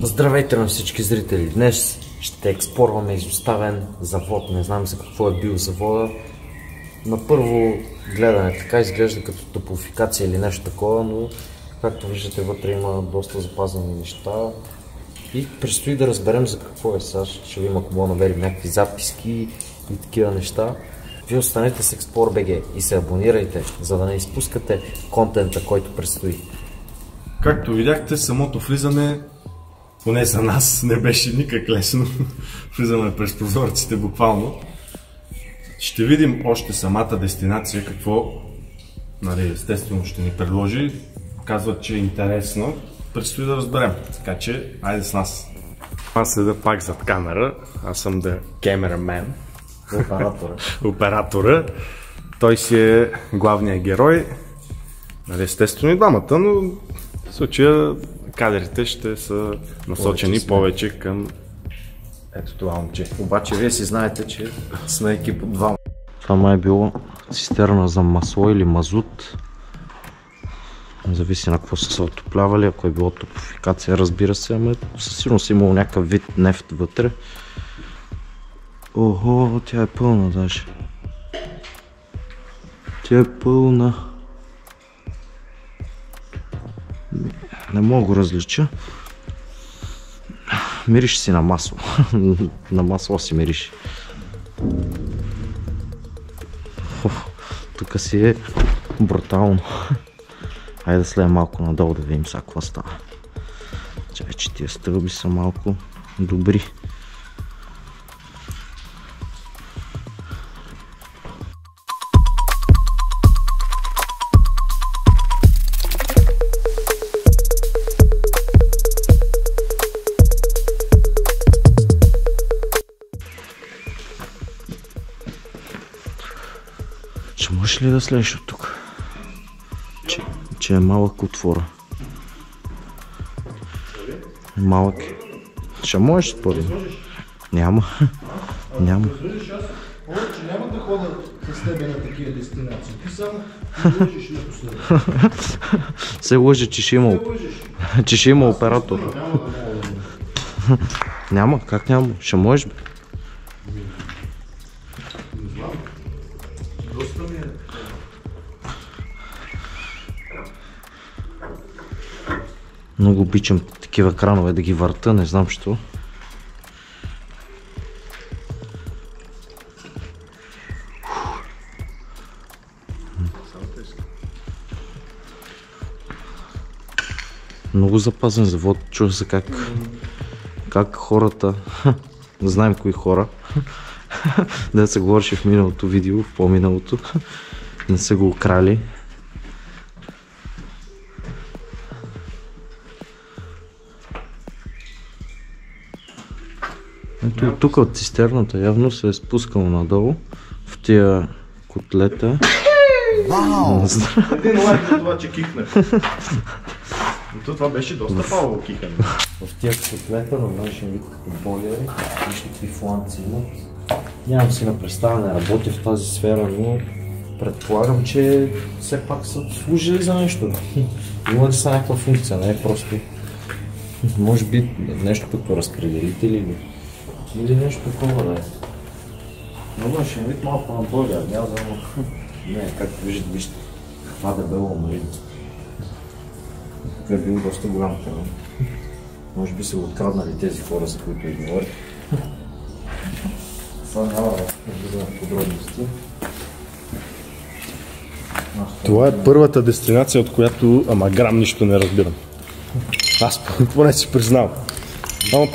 Здравейте на всички зрители! Днес ще експлорваме изоставен завод. Не знам за какво е бил завода. На първо гледане така изглежда като топлофикация или нещо такова, но както виждате вътре има доста запазени неща. И предстои да разберем за какво е. Сега ще видим, ако мога намерим някакви записки и такива неща. Вие останете с Explore.bg и се абонирайте, за да не изпускате контента, който предстои. Както видяхте, самото влизане, поне за нас, не беше никак лесно. Влизаме през прозорците буквално. Ще видим още самата дестинация, какво естествено ще ни предложи. Казват, че е интересно. Предстои да разберем. Така че, айде с нас. Аз седа пак зад камера. Аз съм the cameraman. Оператора. Той си е главният герой. Естествено и двамата, но в случая кадрите ще са насочени повече към ето това момче. Обаче вие си знаете, че сме екип от двама. Това май е било цистерна за масло или мазут. Зависи на какво са се отоплявали, ако е било топлофикация, разбира се, ама със сигурност е имало някакъв вид нефт вътре. Охо, тя е пълна даже. Тя е пълна. Не мога да го различа. Мириш си на масло. На масло си мириш. Тук си е брутално. Хайде да слея малко надолу да видим сега какво става. Чай, че тия стълби са малко добри. Ще можеш ли да слезеш от тук? Че е малък отвора. Малък. Ще можеш според. Няма. Няма. Повече няма да ходя с тебе на такива дестинации. Ти само лъжиш напоследък. Се лъжи, че ще има оператор. Няма, как няма? Ще можеш бе. Много обичам такива кранове да ги върта, не знам що. Много запазен завод, чува се как хората, знаем кои хора, да се говореше в миналото видео, в по-миналото, не са го украли. Ето тук от цистерната явно се е спускал надолу в тия котлета. Вау! Един лайк за това, че кихне. Това беше доста пало кихане. В тия котлета на външен вид като бойлери, вижте какви фланци имат. Нямам си на представа, не работя в тази сфера, но предполагам, че все пак са служили за нещо. Има ли са някаква функция, не е просто може би нещо като разпределители или нещо такова да е. Но външен вид малко на бойлер, няма да не, както виждате, това дебело нали. Тук е бил доста голям терен. Може би са го откраднали тези хора, за които изговорят. Сега няма да влизаме в подробности. Това е първата дестинация, от която грам нищо не разбирам. Аз поне си признавам. Ама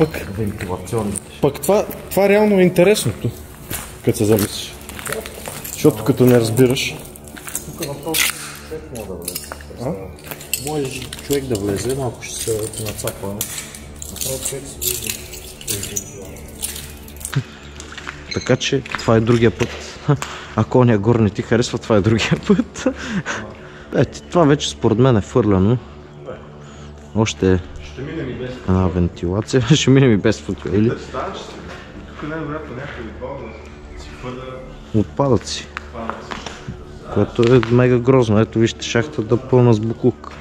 пък това реално е интересното, като се замислиш. Защото като не разбираш... Тук въпрос човек може да влезе. Може човек да влезе, малко ще се нацапа. Направо човек се вижда. Така че това е другия път. Ако ония гор не ти харесва, това е другия път. Това вече според мен е фърлено. Още една вентилация. Ще минем и без футболи. Тук най-вероятно някой отпада си хвърля отпадъци. Което е мега грозно. Ето вижте шахтата пълна с буклук.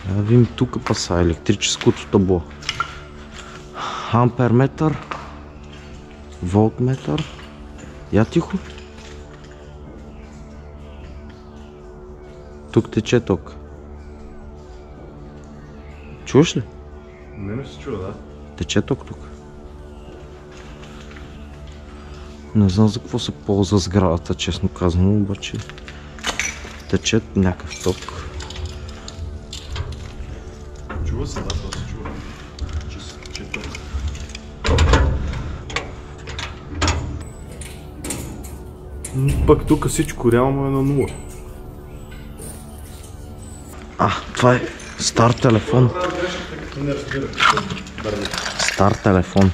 Да видим тук паса електрическото табло. Амперметър, волтметър. Я тихо. Тук тече ток. Чуваш ли? Не ми се чува, да. Тече ток тук. Не знам за какво се ползва сградата, честно казано, обаче тече някакъв ток. Чува се, да, това се чува. Че се тече ток. Пък тук всичко реално е на 0. Това е стар телефон. Стар телефон.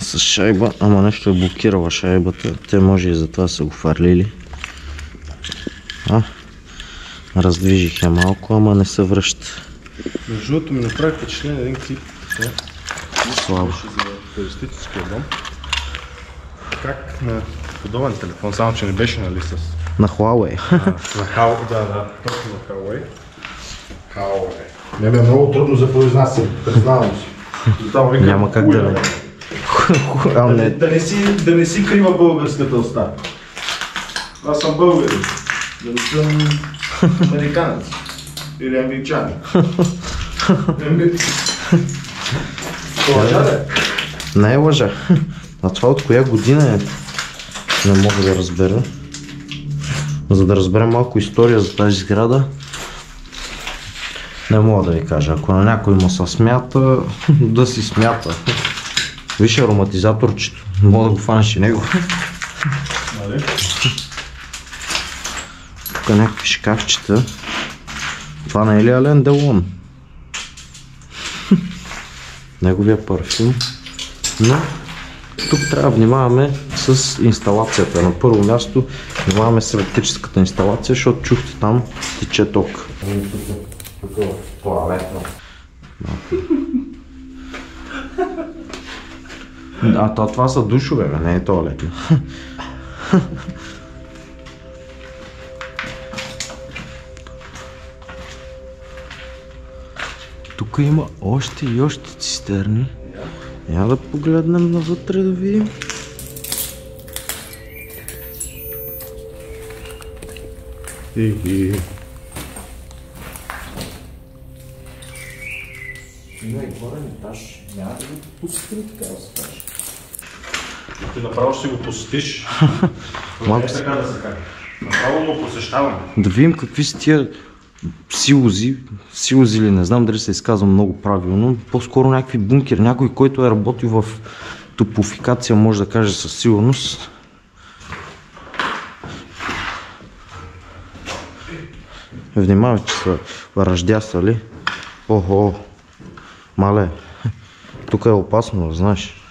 С шайба, ама нещо е блокирала шайбата. Те може и затова са го фарлили. Раздвижих я малко, ама не се връща. Между другото ми направи впечатление един клип. Слабо. За туристическия дом. Как на подобен телефон, само че не беше нали с... На Huawei. На Huawei, да, точно на Huawei. Huawei. Не бе, много трудно за произнасяне, признавам си. Няма как да не. Да не си крива българската уста. Аз съм българин. Да не съм американец. Или англичанин. Лъжа ли? Не е лъжа. А това от коя година е? Не мога да разбера. За да разберем малко история за тази сграда, не мога да ви кажа. Ако на някой му се смята, да си смята. Виж ароматизаторчето. Мога да го фанеш и него. Тук някакви шкафчета. Това не е ли Ален Делон? Неговия парфюм. Но тук трябва да внимаваме с инсталацията. На първо място внимаваме с електрическата инсталация, защото чухте там тече ток. Тук е туалетно. Това са душове, не е туалетно. Тук има още и още цистерни. Я да погледнем навътре да видим. Има и горен етаж. Няма да го посетим, така да се каже. Ти направо ще си го посетиш. Малко така да се каже. Направо го посещаваме. Да видим какви са тия силози или не знам дали се изказвам много правилно. По-скоро някакви бункери. Някой, който е работил в топофикация, може да каже със сигурност. Внимавай, че са ръждясали. Охо, мале, тук е опасно, знаеш.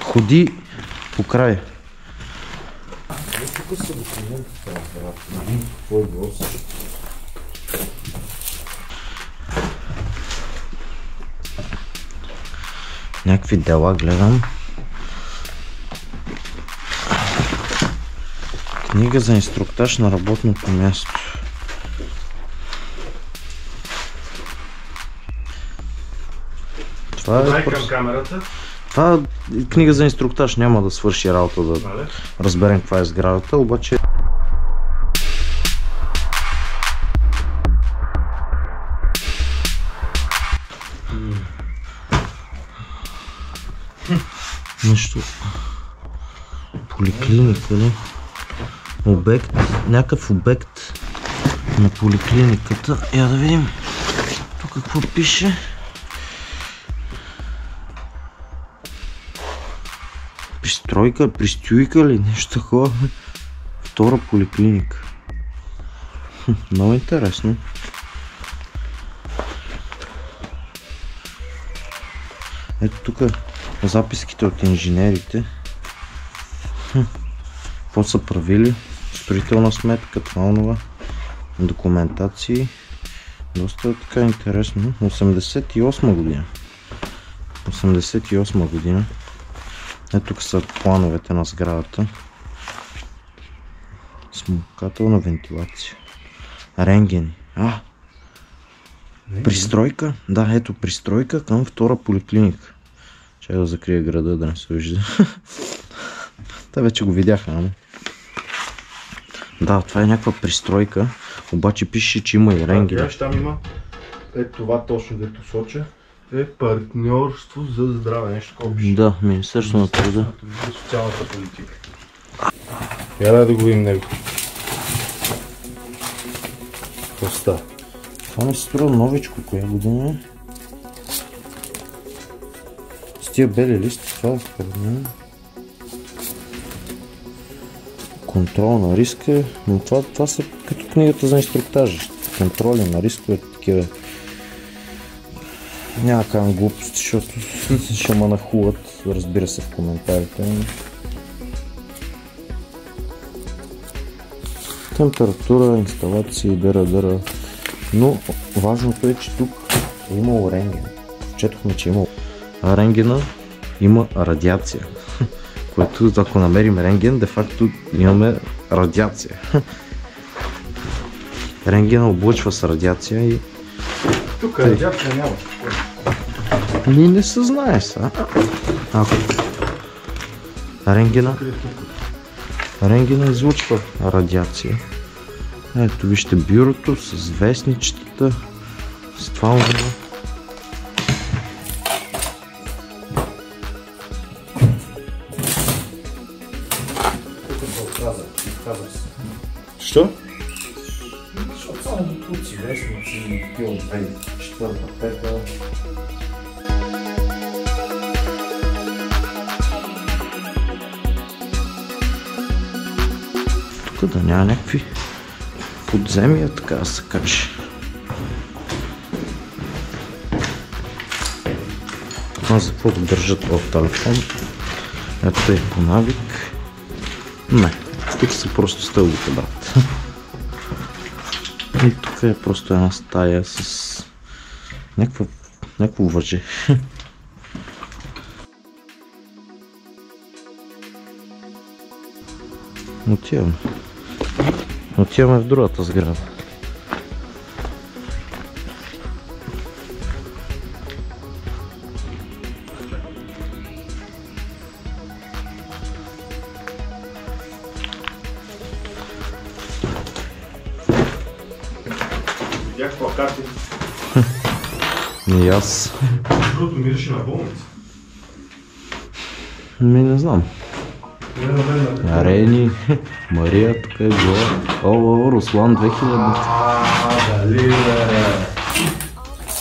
Ходи по край. Тук са документите на сградата. Какво е било също? Някакви дела гледам. Книга за инструктаж на работното място. Това е към камерата. Това книга за инструктаж, няма да свърши работа да разберем каква е сградата, обаче... Нещо... Поликлиника, ли? Обект, някакъв обект на поликлиниката. Я да видим тук какво пише. Пристройка, пристюйка ли? Нещо такова. Втора поликлиника. Много интересно. Ето тук записките от инженерите. Какво са правили? Строителна сметка, това онова. Документации. Доста така интересно. 88 година. 88 година. Ето тук са плановете на сградата. Смукателна вентилация. Рентгени. Пристройка? Да, ето пристройка към втора поликлиника. Чай да закрия града, да не се вижда. Та вече го видяха, ама. Да, това е някаква пристройка, обаче пише, че има и рентген. Там има, ето това точно дето соча, е партньорство за здраве, нещо такова пише. Да, Министерство на труда. За социалната политика. Я да го видим него. Какво става? Това ми се струва новичко, коя година е? С тия бели листи, това е според мен. Контрол на риска, но това са като книгата за инструктажи. Контроли на рискове, такива. Няма казвам глупости, защото ще ма нахуват, разбира се, в коментарите. Температура, инсталации, дъра. Но важното е, че тук е имало рентген. Четохме, че е имало. А рентгена има радиация. Което ако намерим рентген, де факто имаме радиация. Рентгена облъчва с радиация и... Тук радиация няма. Ние не се знае са. Рентгена излучва радиация. Ето вижте бюрото с вестничетата, с това онова. Що? Защото само бутуци, вестници, пил 4-та, 5-та. Тук да няма някакви подземия, така да се каже. За какво да държат в телефон? Ето е по навик. Не, тук са просто стълбите, брат. И тук е просто една стая с някакво въже. Отиваме в другата сграда. Видях плакати. И аз. Другото мирише на болница. Не знам. Рени, Мария, тук е била. О, Руслан 2000. Дали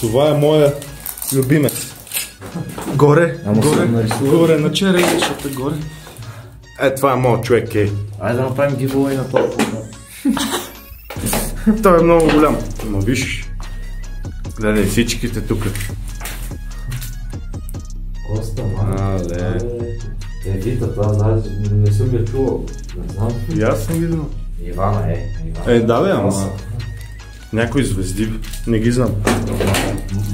това е моя любимец. Горе на чере, защото е горе. Това е моят човек, Айде да направим giveaway на това. Той е много голям. Ама виж, гледай всичките тук. Коста, мале. Вита, това знаеш, не съм я чувал. Не знам. И аз съм видел. Ивана Да бе, ама някои звезди, не ги знам.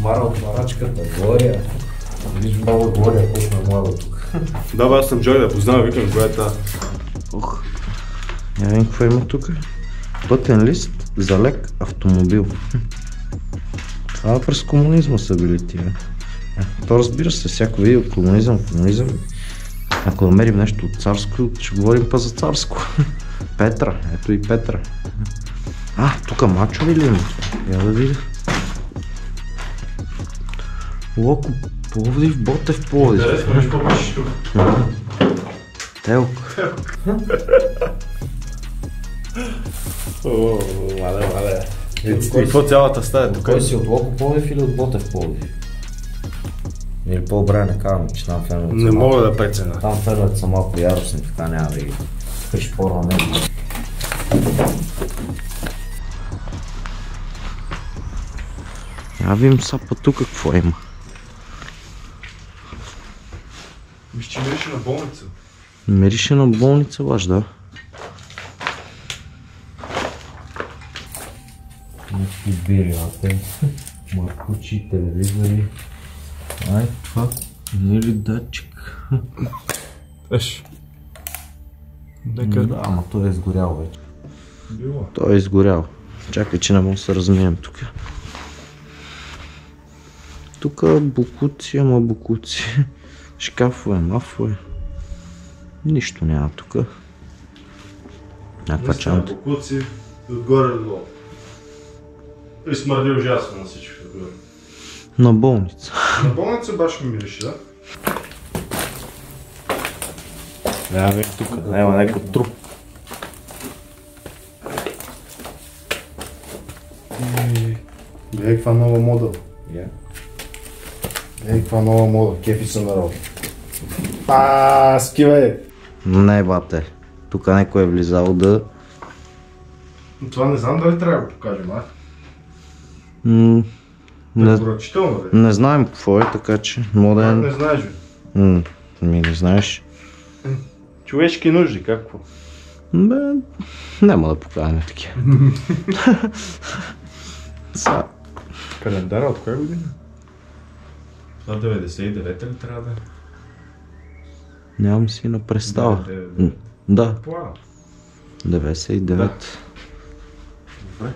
Мара от марачката, Глория. Виж много Глория, колко е млада тук. Да бе, аз съм Джой, да познава, викам, коя е тази. Я видим какво има тук. Пътен лист за лек автомобил. Това през комунизма са били тия. То разбира се, всяко види от комунизъм. Ако намерим нещо от царско, ще говорим па за царско. Петра, ето и Петра. Тук мачове ли има? Я да видя. Локо Пловдив, Ботев Пловдив. Интересно, виж какво пишеш тук. Телко. Мале. Какво цялата стая тук? Кой си, от Локо Пловдив или от Ботев Пловдив? Или по-добре не казвам, че там феновете Не мога да преценя. Там феновете са малко яростни, така няма да ги пришпорваме. Я видим сапа тук какво има. Мисля, че мирише на болница. Мирише на болница, баш, да. Някакви били лате, маркучи, телевизори. Ай, това не е ли датчик? Еш. Да, ама той е изгорял вече. Било. Той е изгорял. Чакай, че не мога да се размием тук. Тук букуци, ама букуци. Шкафове, мафове. Нищо няма тук. Някаква чанта. Букуци отгоре до долу. И смърди ужасно на всички отгоре. На болница. На болница баш ми мирише, да? Да, бе, тук няма някакъв труп. Гледай каква нова мода. Гледай каква нова мода. Кефи са народ. Скивай! Не, бате. Тук някой е влизал да... Това не знам дали трябва да го покажем, а? Препоръчително, бе. Не знаем какво е, така че моден... Не знаеш, бе. Не знаеш. Човешки нужди, какво? Бе, няма да покажем такива. Календара от коя година? Това 99-та ли трябва да е? Нямам си на представа. Да, 99. Добре.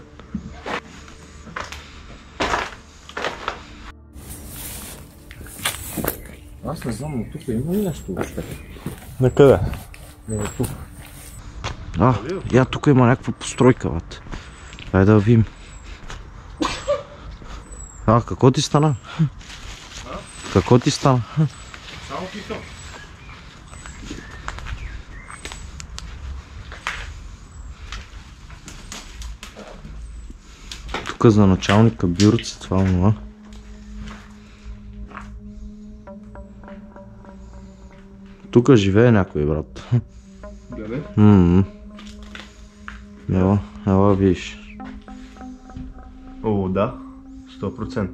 Аз не знам, но тук има ли нещо въобще? Накъде? Не, тук. Я тук има някаква постройка, бат. Дай да видим. Какво ти стана? Какво ти стана? Само кикам. Тук за началника бюроце, това онова. Тук живее някой, брат. Гледай. Ела виж. О, да. 100%.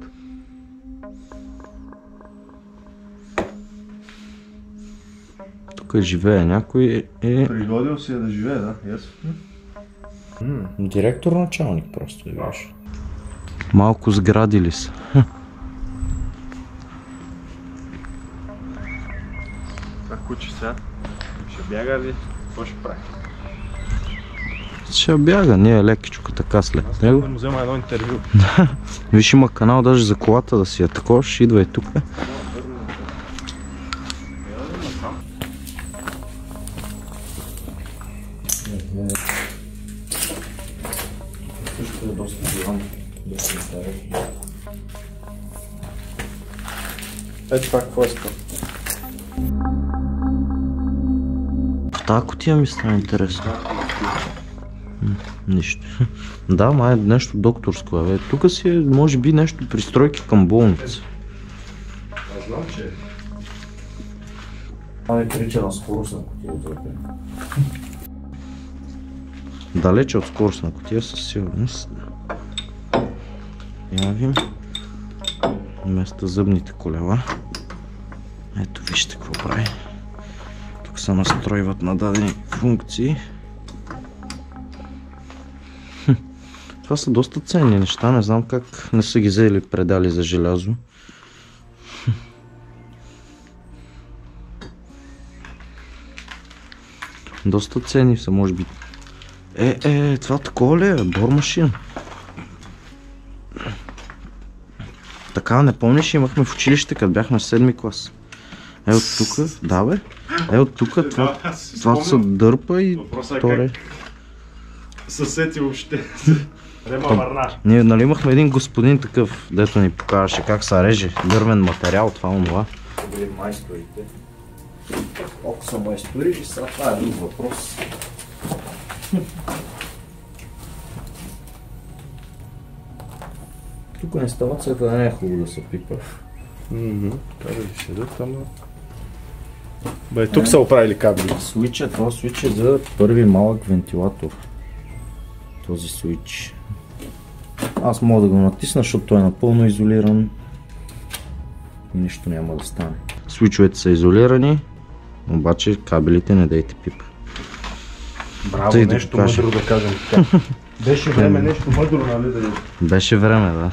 Тук живее някой Пригодил си да живее, да. Директор началник просто е виж. Малко сградили са. Това куче сега ще бяга ли? Какво ще прави? Ще бяга, ние лекичко така след него. Да му взема едно интервю. Виж, има канал даже за колата да си я такова, ще идва и тук. Също е доста голям, доста интересно. Ето това какво иска? В тази кутия ми стана интересно. Нищо. Да, май е нещо докторско, бе. Тук си е, може би, нещо пристройки към болница. Аз знам, че Това е прилича на скоростна кутия отвътре. Далече от скоростна кутия със сигурност. Явим. Вместо зъбните колела. Ето вижте какво прави. Тук се настройват на дадени функции. Това са доста ценни неща, не знам как не са ги взели предали за желязо. Доста ценни са, може би. Това такова ли е? Бормашин. Така, не помниш, имахме в училище, като бяхме в 7-ми клас. От тук, да бе. От тук, това се дърпа и торе. съсети въобще. Рема върна. Ние нали имахме един господин такъв, дето ни покажеше как се реже дървен материал, това онова. Били майсторите. Колко са майстори, сега това е друг въпрос. Тук инсталацията не е хубаво да се пипа. Кабели седят, ама... Бе, тук са оправили кабели. Това свич е за първи малък вентилатор. Този свич. Аз мога да го натисна, защото той е напълно изолиран и нищо няма да стане. Свичовете са изолирани, обаче кабелите не дайте пип. Браво, нещо мъдро да кажем така. Беше време нещо мъдро, нали да... Беше време, да.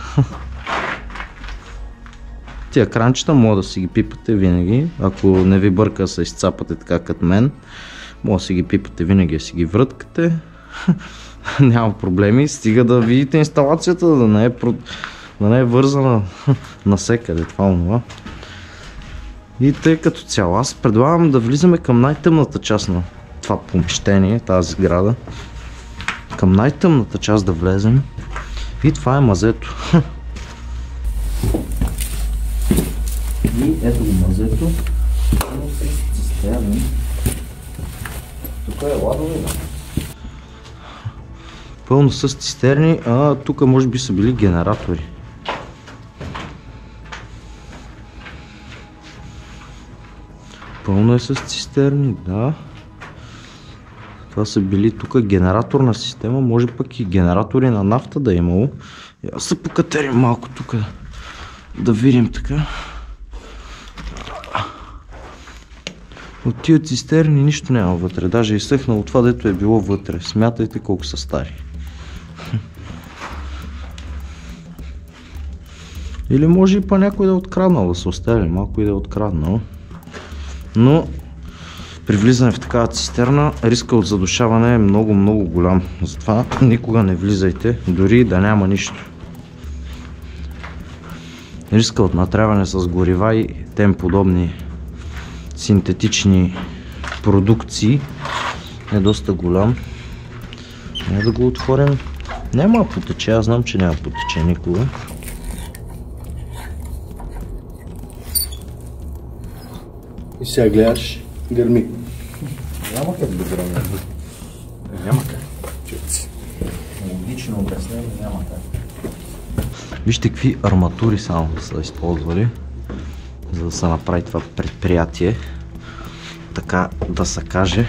Тия кранчета може да си ги пипате винаги, ако не ви бърка да се изцапате така като мен, може да си ги пипате винаги, да си ги връткате. Няма проблеми, стига да видите инсталацията, да не е вързана насекъде, това. И тъй като цяло, аз предлагам да влизаме към най-тъмната част на това помещение, тази сграда. Към най-тъмната част да влезем. И това е мазето. И ето го мазето. Тук е ладовина. Пълно с цистерни, а тук може би са били генератори. Пълно е с цистерни, да. Това са били тук генераторна система, може пък и генератори на нафта да е имало. Аз се покатерим малко тук да видим така. От тия цистерни нищо няма вътре, даже изсъхнало това, дето е било вътре. Смятайте колко са стари. Или може и па някой да е откраднал, да се оставили малко и да е откраднал. Но при влизане в такава цистерна риска от задушаване е много голям. Затова никога не влизайте, дори да няма нищо. Риска от натряване с горива и тем подобни синтетични продукции е доста голям. Няма да го отворим. Няма да потече, аз знам, че няма да потече никога. И сега гледаш, гърми. Няма как да гръмне. Няма как. Чуци. Логично обяснение, няма как. Вижте какви арматури само са използвали, за да се направи това предприятие. Така да се каже.